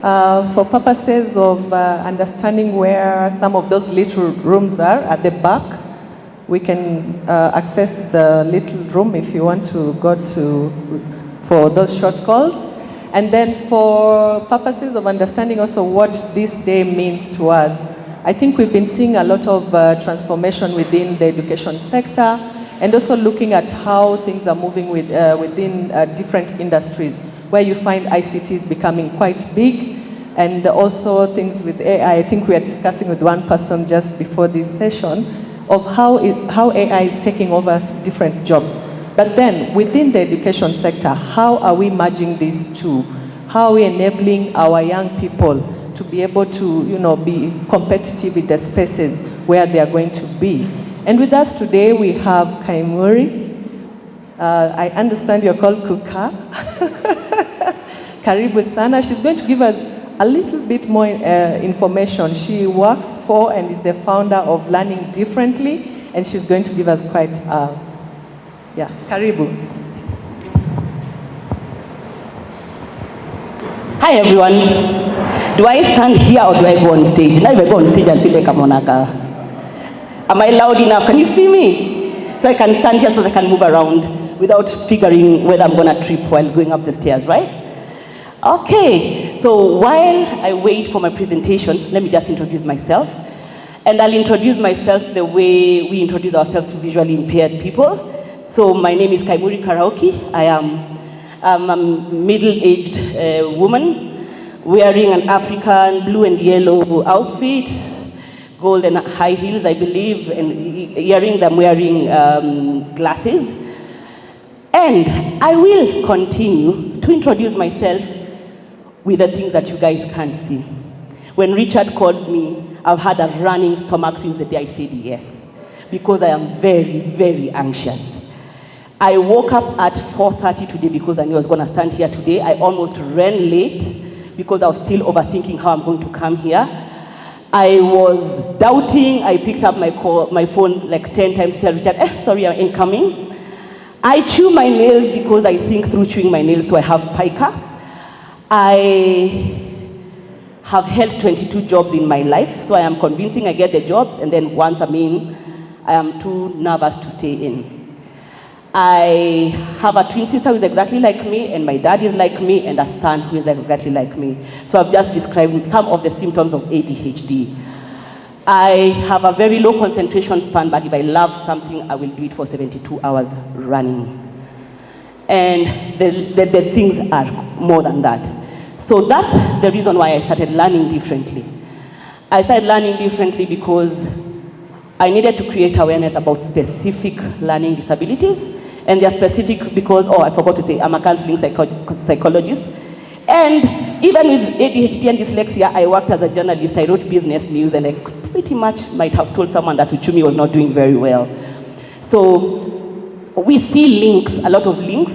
For purposes of understanding where some of those little rooms are at the back, we can access the little room if you want to go to for those short calls. And then for purposes of understanding also what this day means to us, I think we've been seeing a lot of transformation within the education sector and also looking at how things are moving within different industries, where you find ICTs becoming quite big, and also things with AI. I think we are discussing with one person just before this session of how AI is taking over different jobs. But then within the education sector, how are we merging these two? How are we enabling our young people to be able to be competitive with the spaces where they are going to be? And with us today, we have Kaimuri. I understand you're called Kuka. Karibu sana. She's going to give us a little bit more information. She works for and is the founder of Learning Differently, and she's going to give us quite, Karibu. Hi everyone. Do I stand here or do I go on stage? Now if I go on stage, I feel like I'm on Am I loud enough? Can you see me? So I can stand here so I can move around without figuring whether I'm gonna trip while going up the stairs, right? Okay, so while I wait for my presentation, let me just introduce myself. And I'll introduce myself the way we introduce ourselves to visually impaired people. So my name is Kaimuri Karaoke. I'm a middle-aged woman wearing an African blue and yellow outfit, gold and high heels, I believe, and earrings. I'm wearing glasses. And I will continue to introduce myself with the things that you guys can't see. When Richard called me, I've had a running stomach since the day I said yes, because I am very, very anxious. I woke up at 4:30 today because I knew I was going to stand here today. I almost ran late because I was still overthinking how I'm going to come here. I was doubting. I picked up my phone like 10 times to tell Richard, sorry, I'm incoming. I chew my nails because I think through chewing my nails, so I have pica. I have held 22 jobs in my life, so I am convincing I get the jobs, and then once I'm in, I am too nervous to stay in. I have a twin sister who is exactly like me, and my dad is like me, and a son who is exactly like me. So I've just described some of the symptoms of ADHD. I have a very low concentration span, but if I love something, I will do it for 72 hours running. And the things are more than that. So that's the reason why I started learning differently. I started learning differently because I needed to create awareness about specific learning disabilities. And they're specific because, I forgot to say, I'm a counseling psychologist. And even with ADHD and dyslexia, I worked as a journalist. I wrote business news, and I pretty much might have told someone that Uchumi was not doing very well. So we see links, a lot of links,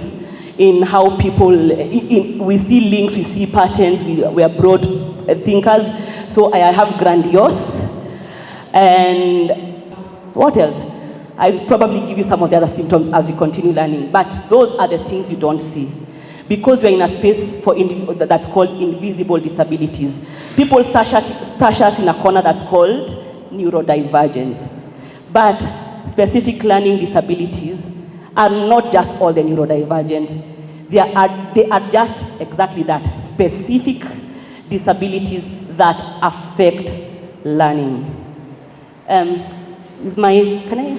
in how people, we see links, we see patterns, we are broad thinkers. So I have grandiose, and what else? I'll probably give you some of the other symptoms as we continue learning, but those are the things you don't see. Because we're in a space that's called invisible disabilities. People stash us in a corner that's called neurodivergence. But specific learning disabilities are not just all the neurodivergence. They are just exactly that, specific disabilities that affect learning. Can I?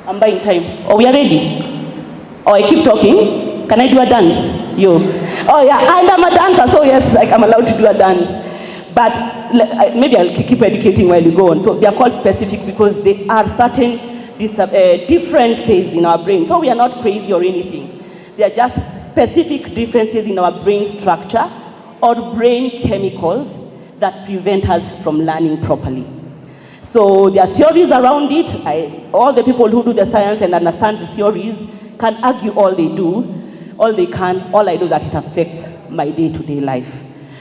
I'm buying time. Oh, we are ready? Oh, I keep talking. Can I do a dance? You. Oh, yeah, and I'm a dancer, so yes, I'm allowed to do a dance. But maybe I'll keep educating while you go on. So they are called specific because they are certain differences in our brain. So we are not crazy or anything. They are just specific differences in our brain structure or brain chemicals that prevent us from learning properly. So there are theories around it. All the people who do the science and understand the theories can argue all they do, all they can. All I know is that it affects my day-to-day life.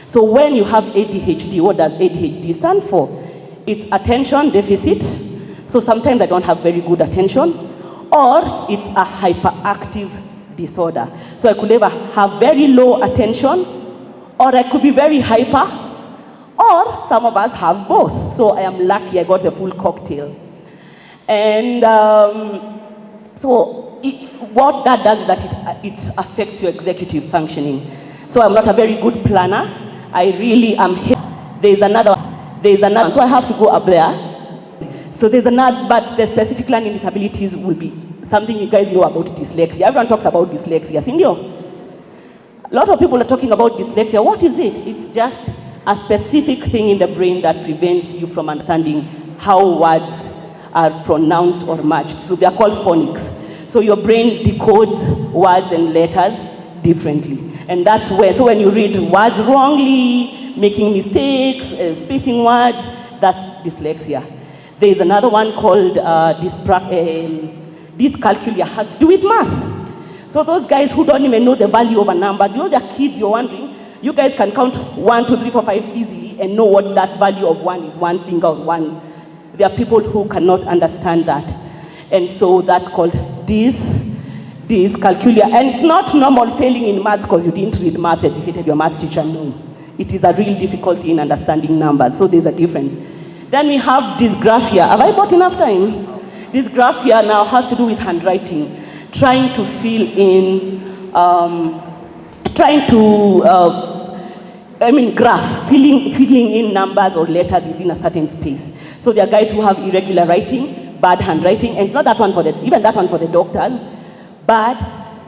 So when you have ADHD, what does ADHD stand for? It's attention deficit. So sometimes I don't have very good attention, or it's a hyperactive disorder. So I could either have very low attention, or I could be very hyper, or some of us have both. So I am lucky I got the full cocktail. And what that does is that it affects your executive functioning. So I'm not a very good planner. I really am here. There's another, so I have to go up there. So there's another, but the specific learning disabilities will be something you guys know about dyslexia. Everyone talks about dyslexia, Cindy. A lot of people are talking about dyslexia. What is it? It's just a specific thing in the brain that prevents you from understanding how words are pronounced or matched. So they are called phonics. So your brain decodes words and letters differently. And that's where, so when you read words wrongly, making mistakes, spacing words, that's dyslexia. There is another one called dyscalculia, has to do with math. So those guys who don't even know the value of a number, you know, they're kids, you're wondering, you guys can count 1, 2, 3, 4, 5 easily and know what that value of 1 is, one finger or one. There are people who cannot understand that. And so that's called dyscalculia. And it's not normal failing in maths because you didn't read math and you hated your math teacher, no. It is a real difficulty in understanding numbers, so there's a difference. Then we have dysgraphia. Have I got enough time? Dysgraphia now has to do with handwriting, trying to fill in, filling in numbers or letters within a certain space. So there are guys who have irregular writing, bad handwriting, and it's not that one for even that one for the doctors, but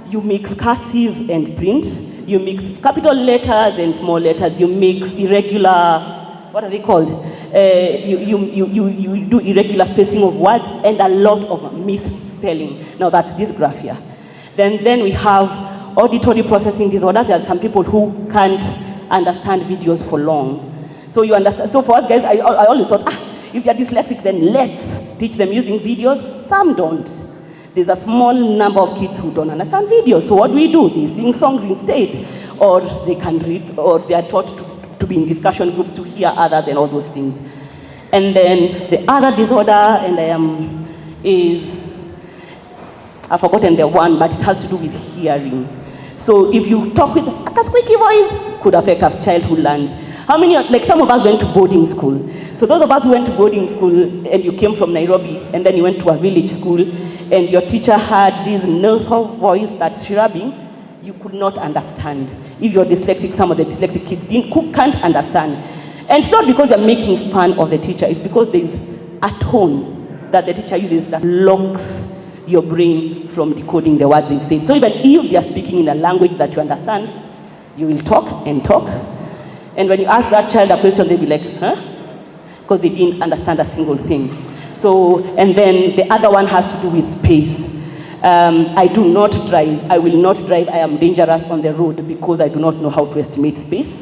you mix cursive and print, you mix capital letters and small letters, you mix irregular, what are they called? You do irregular spacing of words and a lot of misspelling. Now that's dysgraphia. Then we have auditory processing disorders. There are some people who can't understand videos for long. So you understand. So for us guys, I always thought, if they're dyslexic, then let's teach them using videos. Some don't. There's a small number of kids who don't understand videos. So what do? They sing songs instead, or they can read, or they are taught to be in discussion groups to hear others and all those things. And then the other disorder, I've forgotten the one, but it has to do with hearing. So if you talk with a squeaky voice, could affect a child who learns. How many, like some of us went to boarding school. So those of us who went to boarding school and you came from Nairobi and then you went to a village school and your teacher had this nasal voice that's shrubing, you could not understand. If you're dyslexic, some of the dyslexic kids can't understand. And it's not because they're making fun of the teacher, it's because there's a tone that the teacher uses that locks your brain from decoding the words they've said. So even if they're speaking in a language that you understand, you will talk and talk. And when you ask that child a question, they'll be like, huh? Because they didn't understand a single thing. So, and then the other one has to do with space. I do not drive. I will not drive. I am dangerous on the road because I do not know how to estimate space.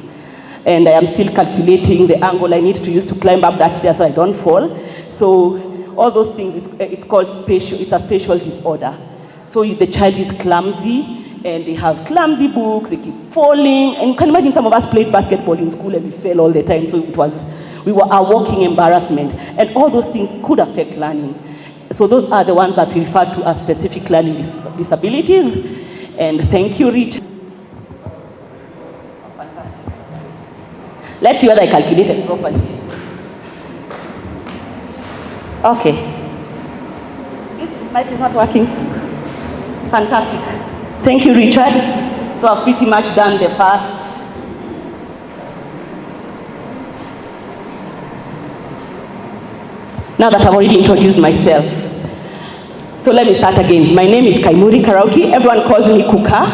And I am still calculating the angle I need to use to climb up that stair so I don't fall. So all those things, it's called spatial, it's a spatial disorder. So the child is clumsy and they have clumsy books, they keep falling. And you can imagine some of us played basketball in school and we fell all the time. So we were a walking embarrassment. And all those things could affect learning. So those are the ones that we refer to as specific learning disabilities. And thank you, Richard. Oh, fantastic. Let's see whether I calculated properly. Okay. This mic is not working. Fantastic. Thank you, Richard. So I've pretty much done the first. Now that I've already introduced myself. So let me start again. My name is Kaimuri Karauki. Everyone calls me Kuka.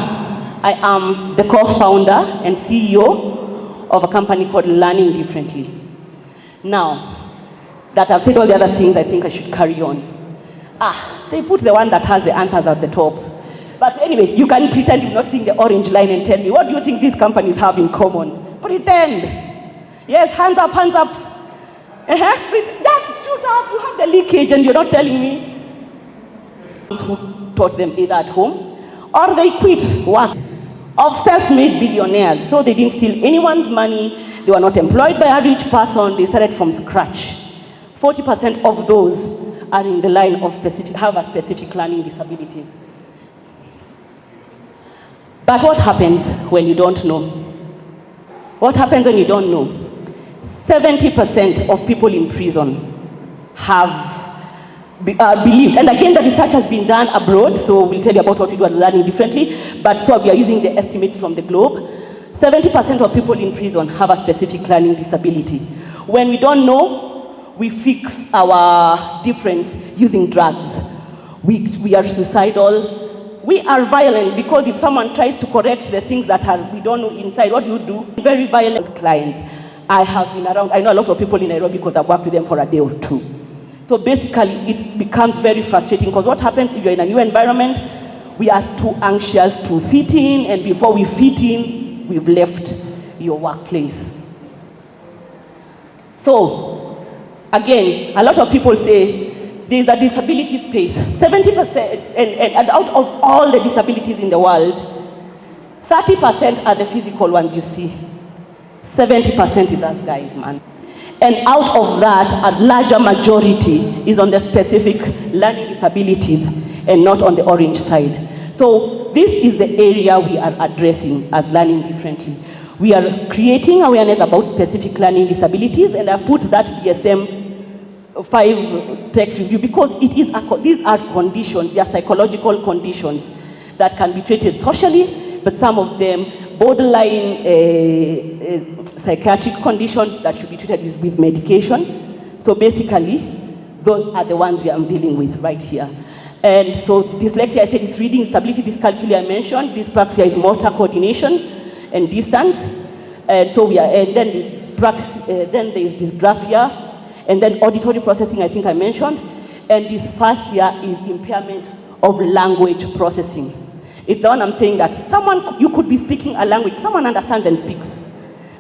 I am the co-founder and CEO of a company called Learning Differently. Now, that I've said all the other things, I think I should carry on. They put the one that has the answers at the top. But anyway, you can pretend you're not seeing the orange line and tell me, what do you think these companies have in common? Pretend. Yes, hands up, hands up. Just shoot up, you have the leakage and you're not telling me. Who taught them either at home or they quit work. Of self-made billionaires. So they didn't steal anyone's money, they were not employed by a rich person, they started from scratch. 40% of those are in the line of have a specific learning disability. But what happens when you don't know? What happens when you don't know? 70% of people in prison have believed, and again the research has been done abroad, so we'll tell you about what we do and learning differently, but so we are using the estimates from the globe. 70% of people in prison have a specific learning disability. When we don't know, we fix our difference using drugs. We are suicidal, we are violent, because if someone tries to correct the things that we don't know inside, what do you do? Very violent clients. I have been around, I know a lot of people in Nairobi because I've worked with them for a day or two. So basically, it becomes very frustrating, because what happens if you're in a new environment, we are too anxious to fit in, and before we fit in, we've left your workplace. So, again, a lot of people say there's a disability space. 70%, and out of all the disabilities in the world, 30% are the physical ones you see. 70% is us guys, man. And out of that, a larger majority is on the specific learning disabilities and not on the orange side. So this is the area we are addressing as learning differently. We are creating awareness about specific learning disabilities, and I put that DSM-5 text review because these are conditions, they are psychological conditions that can be treated socially, but some of them borderline psychiatric conditions that should be treated with medication. So basically, those are the ones we are dealing with right here. And so dyslexia, I said, is reading disability. Dyscalculia, I mentioned. Dyspraxia is motor coordination and distance. And so then there is dysgraphia, and then auditory processing, I think I mentioned. And dysphasia is impairment of language processing. It's the one I'm saying that you could be speaking a language, someone understands and speaks,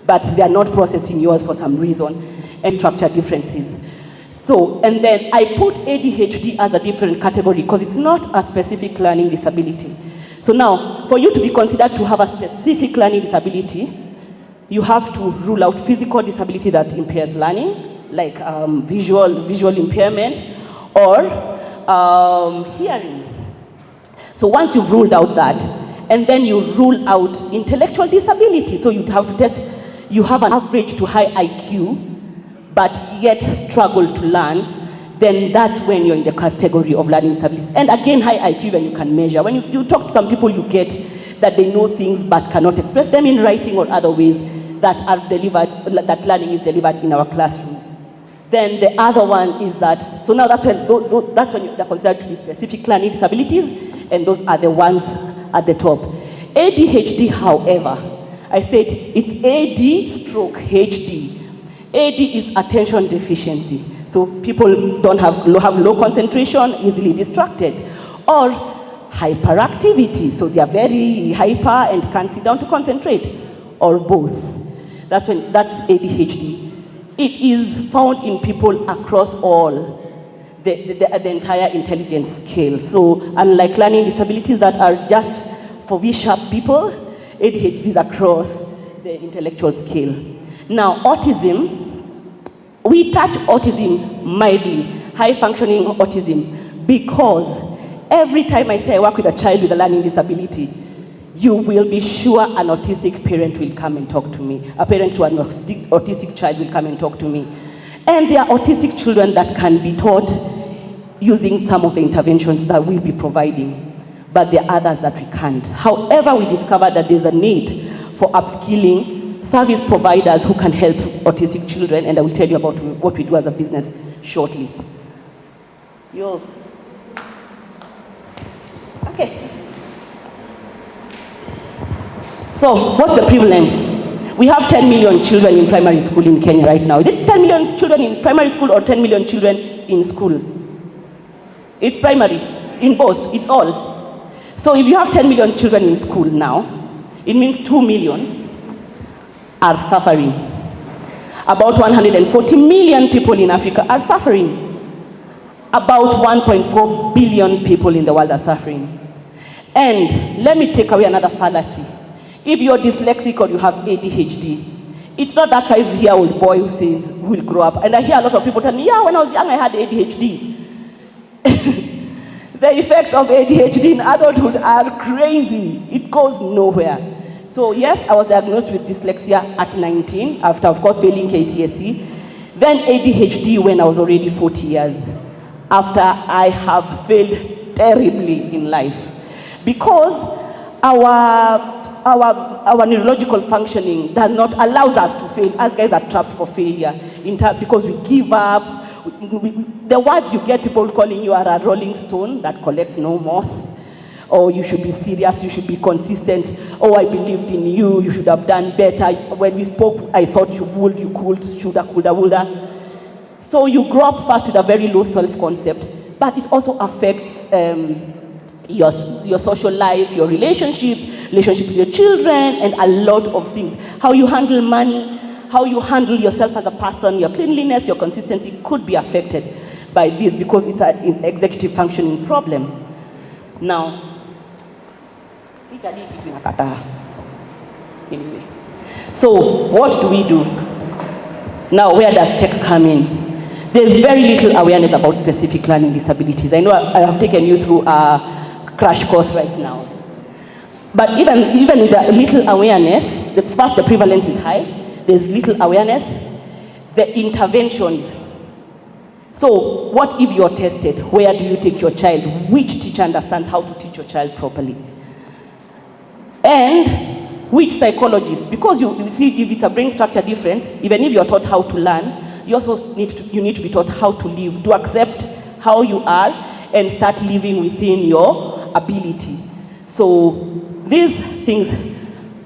but they are not processing yours for some reason, and structure differences. So, and then I put ADHD as a different category because it's not a specific learning disability. So now, for you to be considered to have a specific learning disability, you have to rule out physical disability that impairs learning, like visual impairment, or hearing. So once you've ruled out that, and then you rule out intellectual disability, so you'd have to test, you have an average to high IQ, but yet struggle to learn, then that's when you're in the category of learning disabilities. And again, high IQ when you can measure. When you talk to some people, you get that they know things but cannot express them in writing or other ways that are delivered, that learning is delivered in our classrooms. Then the other one is that, so now that's when they're considered to be specific learning disabilities, and those are the ones at the top. ADHD, however, I said it's AD stroke HD. AD is attention deficiency. So people don't have low concentration, easily distracted. Or hyperactivity, so they are very hyper and can't sit down to concentrate. Or both. That's ADHD. It is found in people across all the entire intelligence scale. So unlike learning disabilities that are just for sharp people, ADHD is across the intellectual scale. Now, autism, we touch autism mildly, high functioning autism, because every time I say I work with a child with a learning disability, you will be sure an autistic parent will come and talk to me. A parent to an autistic child will come and talk to me. And there are autistic children that can be taught using some of the interventions that we'll be providing, but there are others that we can't. However, we discovered that there's a need for upskilling service providers who can help autistic children, and I will tell you about what we do as a business shortly. Okay. So, what's the prevalence? We have 10 million children in primary school in Kenya right now. Is it 10 million children in primary school or 10 million children in school? It's primary, in both, it's all. So if you have 10 million children in school now, it means 2 million are suffering. About 140 million people in Africa are suffering. About 1.4 billion people in the world are suffering. And let me take away another fallacy. If you're dyslexic or you have ADHD, it's not that 5-year-old boy who says, who will grow up. And I hear a lot of people tell me, yeah, when I was young, I had ADHD. The effects of ADHD in adulthood are crazy. It goes nowhere. So yes, I was diagnosed with dyslexia at 19, after of course failing KCSE. Then ADHD when I was already 40 years, after I have failed terribly in life. Because our neurological functioning does not allow us to fail. Us guys are trapped for failure because we give up. The words you get people calling you are a rolling stone that collects no moth, or you should be serious, you should be consistent, oh I believed in you, you should have done better, when we spoke I thought you would, you could, shoulda, coulda, woulda. So you grow up first with a very low self-concept, but it also affects your social life, your relationship with your children, and a lot of things. How you handle money, how you handle yourself as a person, your cleanliness, your consistency could be affected by this because it's an executive functioning problem. Now, anyway, so what do we do? Now, where does tech come in? There's very little awareness about specific learning disabilities. I know I have taken you through a crash course right now. But even with the little awareness, first the prevalence is high, there's little awareness, the interventions. So what if you're tested? Where do you take your child? Which teacher understands how to teach your child properly? And which psychologist? Because you see, if it's a brain structure difference, even if you're taught how to learn, you also need to be taught how to live, to accept how you are and start living within your ability. So these things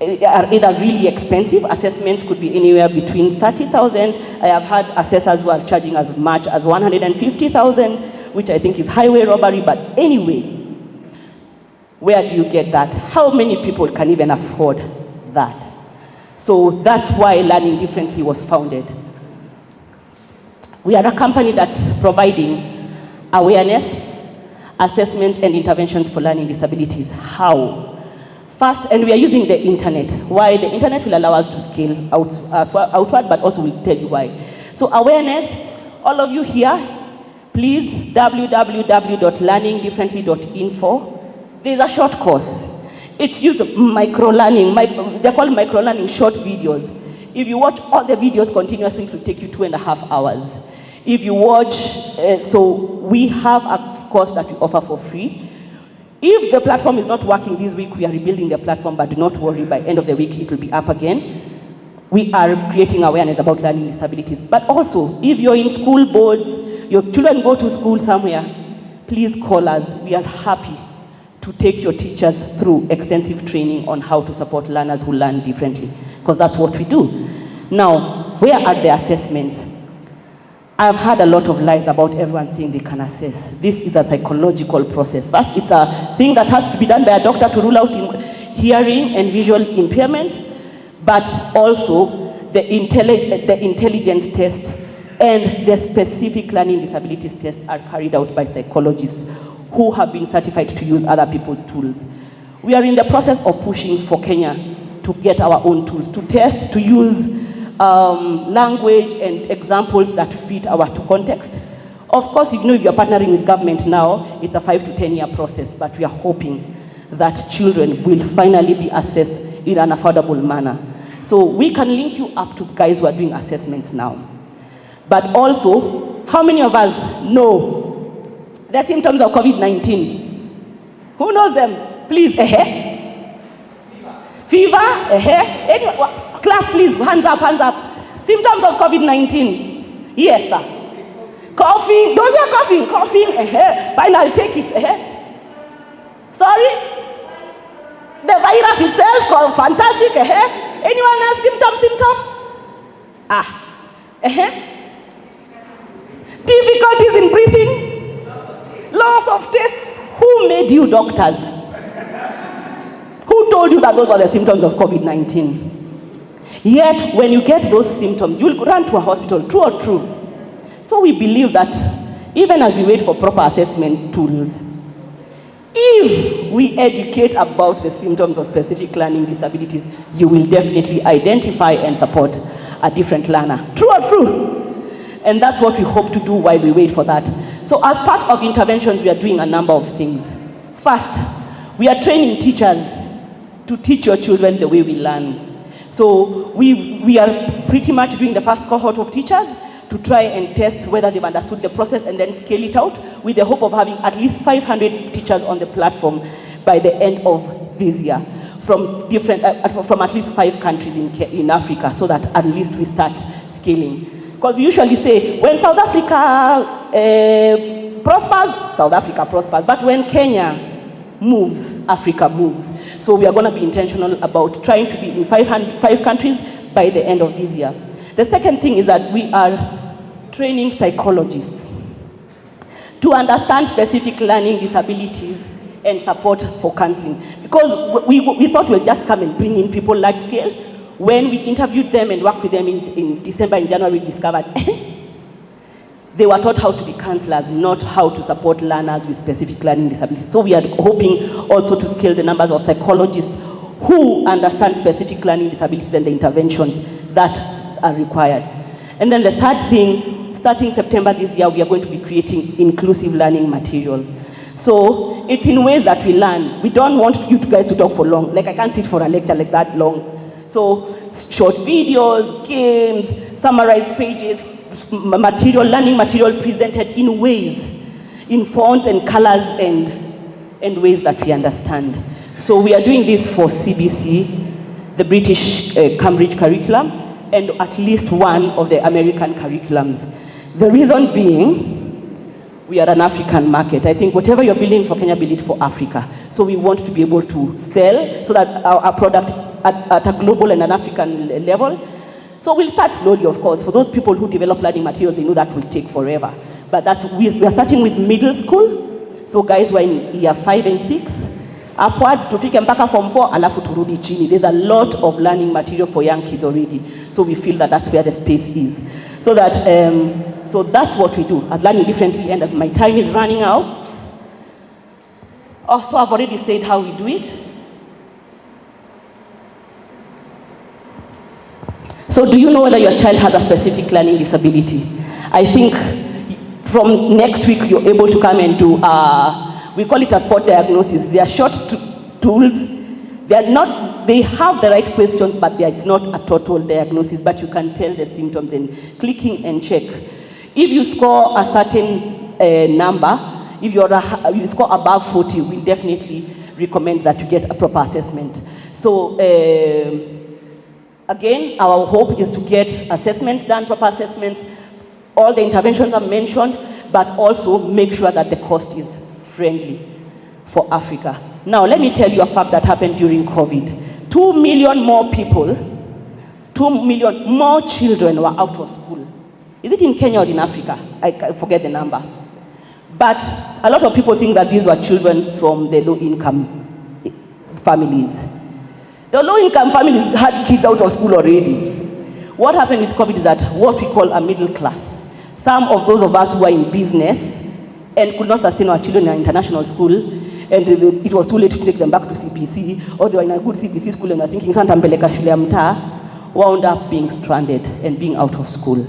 are either really expensive. Assessments could be anywhere between 30,000. I have had assessors who are charging as much as 150,000, which I think is highway robbery, but anyway, where do you get that? How many people can even afford that? So that's why Learning Differently was founded. We are a company that's providing awareness, assessment, and interventions for learning disabilities. How? First, and we are using the internet. Why? The internet will allow us to scale outward, but also we'll tell you why. So awareness, all of you here, please, www.learningdifferently.info. There's a short course. It's used micro-learning, they're called micro-learning short videos. If you watch all the videos continuously, it will take you 2.5 hours. If you watch, so we have a course that we offer for free. If the platform is not working this week, we are rebuilding the platform, but do not worry, by end of the week, it will be up again. We are creating awareness about learning disabilities. But also, if you're in school boards, your children go to school somewhere, please call us. We are happy to take your teachers through extensive training on how to support learners who learn differently, because that's what we do. Now, where are the assessments? I've heard a lot of lies about everyone saying they can assess. This is a psychological process. First, it's a thing that has to be done by a doctor to rule out hearing and visual impairment, but also the intelligence test and the specific learning disabilities test are carried out by psychologists who have been certified to use other people's tools. We are in the process of pushing for Kenya to get our own tools, to test, to use language and examples that fit our context. Of course, if you're partnering with government now, it's a 5 to 10 year process, but we are hoping that children will finally be assessed in an affordable manner. So we can link you up to guys who are doing assessments now. But also, how many of us know the symptoms of COVID-19? Who knows them? Please, Fever, Anyone? Class, please, hands up, hands up. Symptoms of COVID-19. Yes, sir. Coughing, those are coughing, Fine, I'll take it, Sorry? The virus itself, fantastic, Anyone else, symptom? Difficulties in breathing, loss of taste. Who made you doctors? Who told you that those were the symptoms of COVID-19? Yet, when you get those symptoms, you'll run to a hospital, true or true? So we believe that even as we wait for proper assessment tools, if we educate about the symptoms of specific learning disabilities, you will definitely identify and support a different learner. True or true? And that's what we hope to do while we wait for that. So as part of interventions, we are doing a number of things. First, we are training teachers to teach your children the way we learn. So we are pretty much doing the first cohort of teachers to try and test whether they've understood the process and then scale it out with the hope of having at least 500 teachers on the platform by the end of this year from from at least 5 countries in Africa, so that at least we start scaling. Because we usually say, when South Africa prospers, South Africa prospers. But when Kenya moves, Africa moves. So we are going to be intentional about trying to be in 5 countries by the end of this year. The second thing is that we are training psychologists to understand specific learning disabilities and support for counseling. Because we thought we'll just come and bring in people large scale. When we interviewed them and worked with them in December and January, we discovered they were taught how to be counselors, not how to support learners with specific learning disabilities. So we are hoping also to scale the numbers of psychologists who understand specific learning disabilities and the interventions that are required. And then the third thing, starting September this year, we are going to be creating inclusive learning material. So it's in ways that we learn. We don't want you guys to talk for long. Like, I can't sit for a lecture like that long. So short videos, games, summarized pages, learning material presented in ways, in fonts and colors and ways that we understand. So we are doing this for CBC, the British Cambridge curriculum, and at least one of the American curriculums. The reason being, we are an African market. I think whatever you're building for Kenya, build it for Africa. So we want to be able to sell so that our product at a global and an African level. So we'll start slowly, of course. For those people who develop learning materials, they know that will take forever. But we are starting with middle school. So guys who are in year 5 and 6, upwards tufike mpaka form 4, alafu turudi chini. There's a lot of learning material for young kids already. So we feel that that's where the space is. So that's what we do as Learning Differently, and my time is running out. So I've already said how we do it. So do you know whether your child has a specific learning disability? I think from next week you're able to come and do, we call it a spot diagnosis. They are short tools. They have the right questions, but it's not a total diagnosis, but you can tell the symptoms and clicking and check. If you score a certain number, if you score above 40, we definitely recommend that you get a proper assessment. So again, our hope is to get assessments done, proper assessments, all the interventions are mentioned, but also make sure that the cost is friendly for Africa. Now, let me tell you a fact that happened during COVID. 2 million more people, 2 million more children were out of school. Is it in Kenya or in Africa? I forget the number. But a lot of people think that these were children from the low-income families. The low-income families had kids out of school already. What happened with COVID is that what we call a middle class. Some of those of us who are in business and could not sustain our children in an international school, and it was too late to take them back to CPC, or they were in a good CPC school and are thinking, Santa Mpeleka shule ya mtaa, wound up being stranded and being out of school.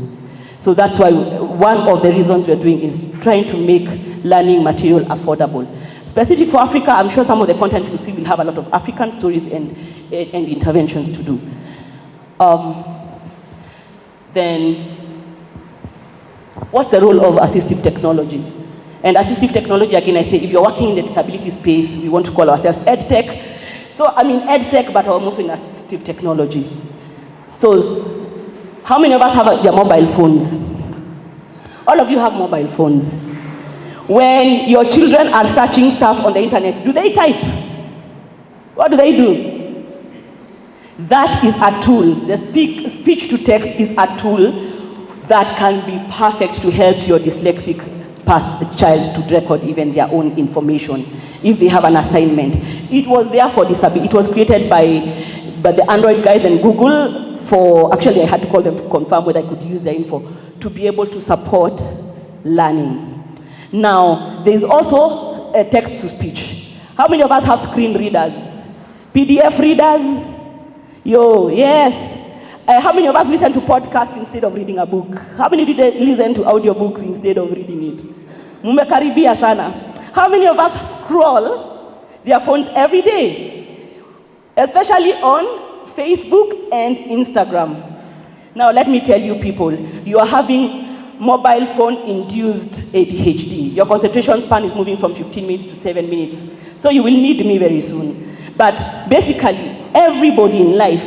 So that's why one of the reasons we're doing is trying to make learning material affordable. Specific for Africa, I'm sure some of the content you'll see will have a lot of African stories and interventions to do. Then, what's the role of assistive technology? And assistive technology, again, I say, if you're working in the disability space, we want to call ourselves EdTech. So, I mean EdTech, but I'm also in assistive technology. So, how many of us have their mobile phones? All of you have mobile phones. When your children are searching stuff on the internet, do they type? What do they do? That is a tool. The speech to text is a tool that can be perfect to help your dyslexic child to record even their own information if they have an assignment. It was there for disability. It was created by the Android guys and Google for, actually I had to call them to confirm whether I could use their info, to be able to support learning. Now, there's also a text-to-speech. How many of us have screen readers? PDF readers? Yo, yes. How many of us listen to podcasts instead of reading a book? How many did listen to audiobooks instead of reading it? Mumekaribia sana. How many of us scroll their phones every day? Especially on Facebook and Instagram. Now let me tell you people, you are having mobile phone induced ADHD. Your concentration span is moving from 15 minutes to 7 minutes. So you will need me very soon. But basically, everybody in life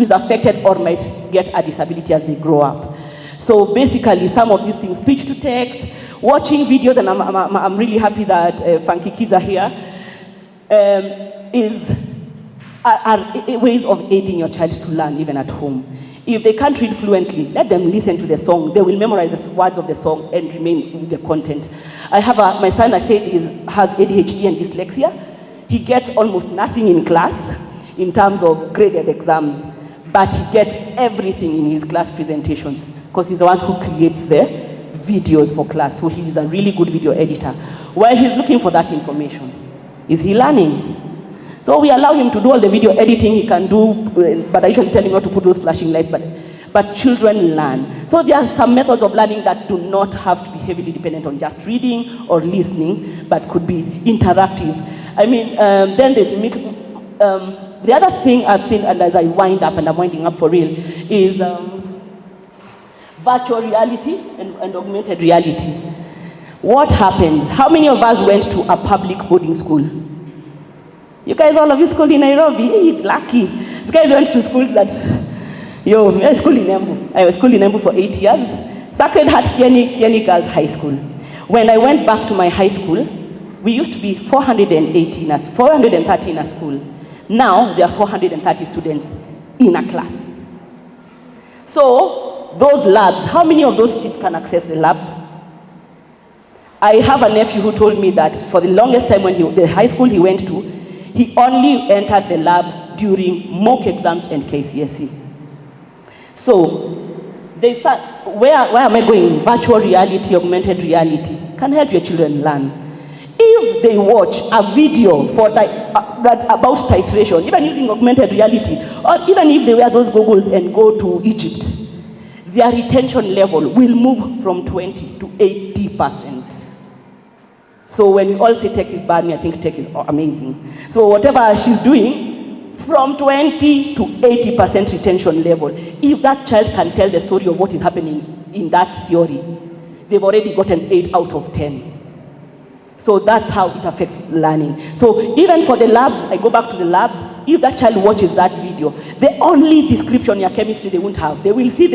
is affected or might get a disability as they grow up. So basically, some of these things, speech to text, watching videos, and I'm really happy that Funky Kids are here, are ways of aiding your child to learn even at home. If they can't read fluently, let them listen to the song. They will memorize the words of the song and remain with the content. I have my son, I said, has ADHD and dyslexia. He gets almost nothing in class in terms of graded exams, but he gets everything in his class presentations because he's the one who creates the videos for class. So he is a really good video editor. While he's looking for that information, is he learning? So we allow him to do all the video editing he can do, but I usually tell him not to put those flashing lights, but children learn. So there are some methods of learning that do not have to be heavily dependent on just reading or listening, but could be interactive. I mean, then there's the other thing I've seen, and as I wind up, and I'm winding up for real, is virtual reality and augmented reality. What happens? How many of us went to a public boarding school? You guys, all of you schooled in Nairobi, lucky. You guys went to schools that, I schooled in Embu. I was schooled in Embu for 8 years. Sacred Heart Kieni Girls High School. When I went back to my high school, we used to be 430 in a school. Now, there are 430 students in a class. So, those labs, how many of those kids can access the labs? I have a nephew who told me that for the longest time when the high school he went to, he only entered the lab during mock exams and KCSE. So, where am I going? Virtual reality, augmented reality can help your children learn. If they watch a video about titration, even using augmented reality, or even if they wear those goggles and go to Egypt, their retention level will move from 20 to 80%. So when we all say tech is bad, I think tech is amazing. So whatever she's doing, from 20 to 80% retention level, if that child can tell the story of what is happening in that theory, they've already gotten 8 out of 10. So that's how it affects learning. So even for the labs, I go back to the labs, if that child watches that video, the only description in chemistry they won't have, they will see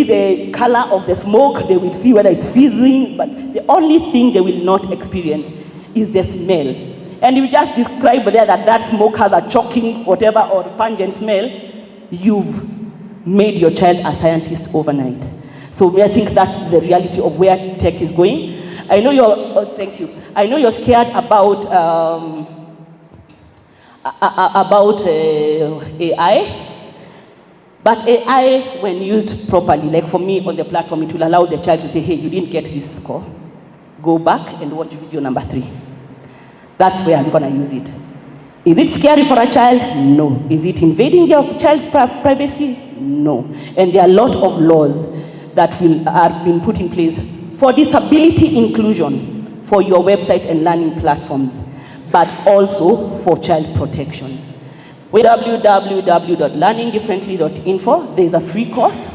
the color of the smoke, they will see whether it's fizzing, but the only thing they will not experience is the smell. And if you just describe there that smoke has a choking, whatever, or pungent smell, you've made your child a scientist overnight. So I think that's the reality of where tech is going. I know thank you. I know you're scared about AI, but AI, when used properly, like for me on the platform, it will allow the child to say, hey, you didn't get this score. Go back and watch video number 3. That's where I'm going to use it. Is it scary for a child? No. Is it invading your child's privacy? No. And there are a lot of laws that are being put in place for disability inclusion for your website and learning platforms, but also for child protection. With www.learningdifferently.info, there's a free course.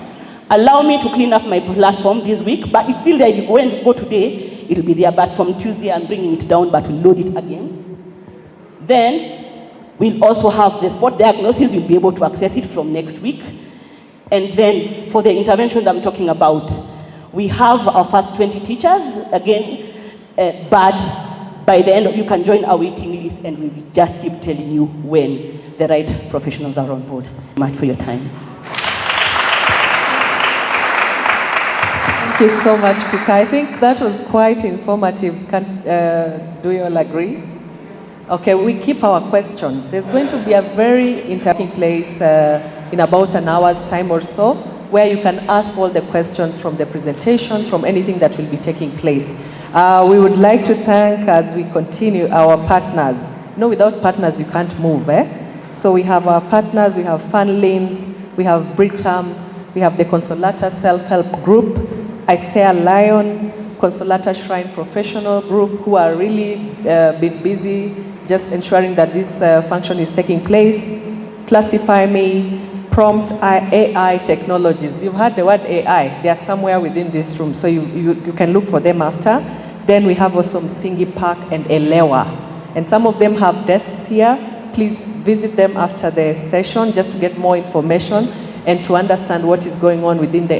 Allow me to clean up my platform this week, but it's still there. If you go and go today, it'll be there, but from Tuesday I'm bringing it down, but we'll load it again. Then we'll also have the spot diagnosis. You'll be able to access it from next week. And then for the interventions I'm talking about, we have our first 20 teachers, again, but by the end, you can join our waiting list and we will just keep telling you when the right professionals are on board. Thank you much for your time. Thank you so much, Pika. I think that was quite informative. Do you all agree? Okay, we keep our questions. There's going to be a very interactive place in about an hour's time or so, where you can ask all the questions from the presentations, from anything that will be taking place. We would like to thank, as we continue, our partners. No, without partners, you can't move, eh? So we have our partners, we have Funlins, we have Britam, we have the Consolata Self-Help Group, Isaiah Lion, Consolata Shrine Professional Group, who are really been busy just ensuring that this function is taking place. Classify Me, Prompt AI Technologies. You've heard the word AI. They are somewhere within this room, so you can look for them after. Then we have also Msingi Park and Elewa. And some of them have desks here. Please visit them after the session just to get more information and to understand what is going on within the